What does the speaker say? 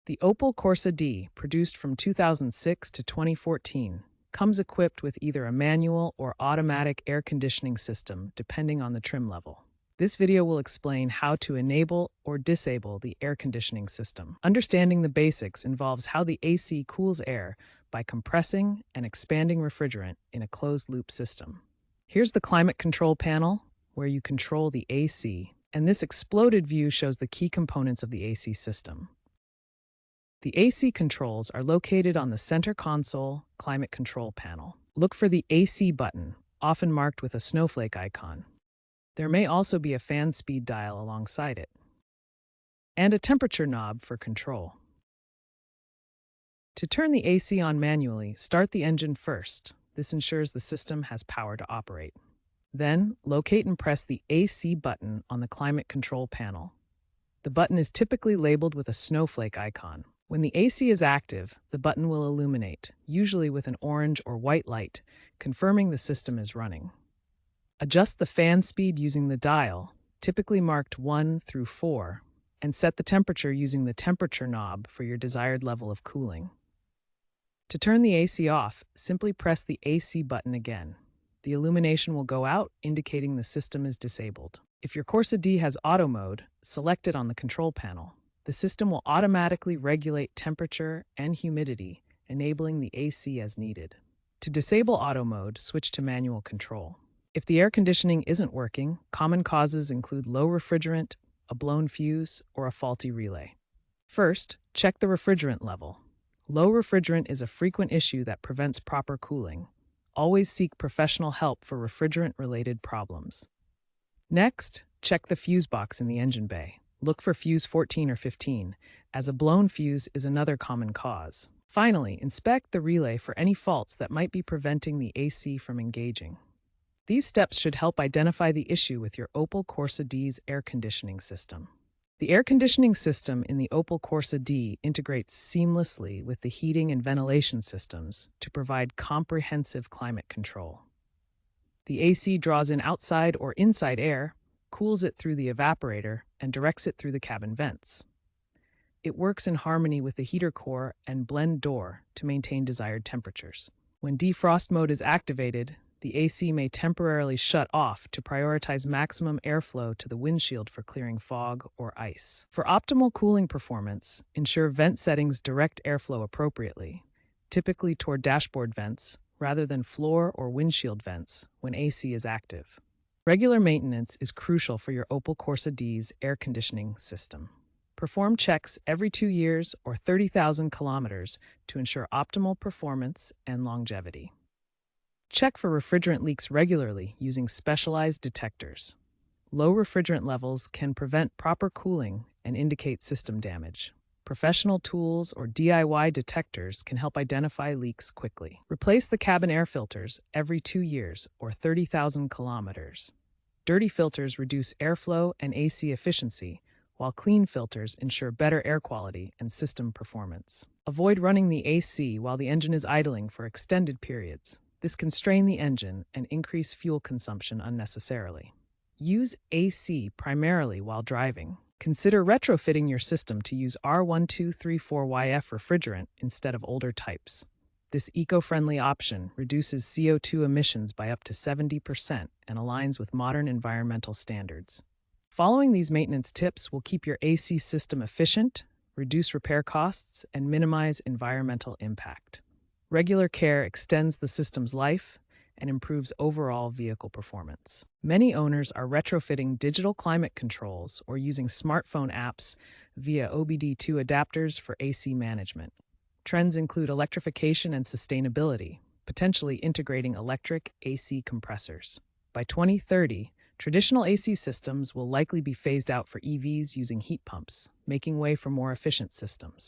The Opel Corsa D, produced from 2006 to 2014, comes equipped with either a manual or automatic air conditioning system, depending on the trim level. This video will explain how to enable or disable the air conditioning system. Understanding the basics involves how the AC cools air by compressing and expanding refrigerant in a closed-loop system. Here's the climate control panel, where you control the AC, and this exploded view shows the key components of the AC system. The AC controls are located on the center console climate control panel. Look for the AC button, often marked with a snowflake icon. There may also be a fan speed dial alongside it, and a temperature knob for control. To turn the AC on manually, start the engine first. This ensures the system has power to operate. Then, locate and press the AC button on the climate control panel. The button is typically labeled with a snowflake icon. When the AC is active, the button will illuminate, usually with an orange or white light, confirming the system is running. Adjust the fan speed using the dial, typically marked 1 through 4, and set the temperature using the temperature knob for your desired level of cooling. To turn the AC off, simply press the AC button again. The illumination will go out, indicating the system is disabled. If your Corsa D has auto mode, select it on the control panel. The system will automatically regulate temperature and humidity, enabling the AC as needed. To disable auto mode, switch to manual control. If the air conditioning isn't working, common causes include low refrigerant, a blown fuse, or a faulty relay. First, check the refrigerant level. Low refrigerant is a frequent issue that prevents proper cooling. Always seek professional help for refrigerant-related problems. Next, check the fuse box in the engine bay. Look for fuse 14 or 15, as a blown fuse is another common cause. Finally, inspect the relay for any faults that might be preventing the AC from engaging. These steps should help identify the issue with your Opel Corsa D's air conditioning system. The air conditioning system in the Opel Corsa D integrates seamlessly with the heating and ventilation systems to provide comprehensive climate control. The AC draws in outside or inside air, cools it through the evaporator, and directs it through the cabin vents. It works in harmony with the heater core and blend door to maintain desired temperatures. When defrost mode is activated, the AC may temporarily shut off to prioritize maximum airflow to the windshield for clearing fog or ice. For optimal cooling performance, ensure vent settings direct airflow appropriately, typically toward dashboard vents rather than floor or windshield vents when AC is active. Regular maintenance is crucial for your Opel Corsa D's air conditioning system. Perform checks every 2 years or 30,000 kilometers to ensure optimal performance and longevity. Check for refrigerant leaks regularly using specialized detectors. Low refrigerant levels can prevent proper cooling and indicate system damage. Professional tools or DIY detectors can help identify leaks quickly. Replace the cabin air filters every 2 years or 30,000 kilometers. Dirty filters reduce airflow and AC efficiency, while clean filters ensure better air quality and system performance. Avoid running the AC while the engine is idling for extended periods. This can strain the engine and increase fuel consumption unnecessarily. Use AC primarily while driving. Consider retrofitting your system to use R1234YF refrigerant instead of older types. This eco-friendly option reduces CO2 emissions by up to 70% and aligns with modern environmental standards. Following these maintenance tips will keep your AC system efficient, reduce repair costs, and minimize environmental impact. Regular care extends the system's life and improves overall vehicle performance. Many owners are retrofitting digital climate controls or using smartphone apps via OBD2 adapters for AC management. Trends include electrification and sustainability, potentially integrating electric AC compressors. By 2030, traditional AC systems will likely be phased out for EVs using heat pumps, making way for more efficient systems.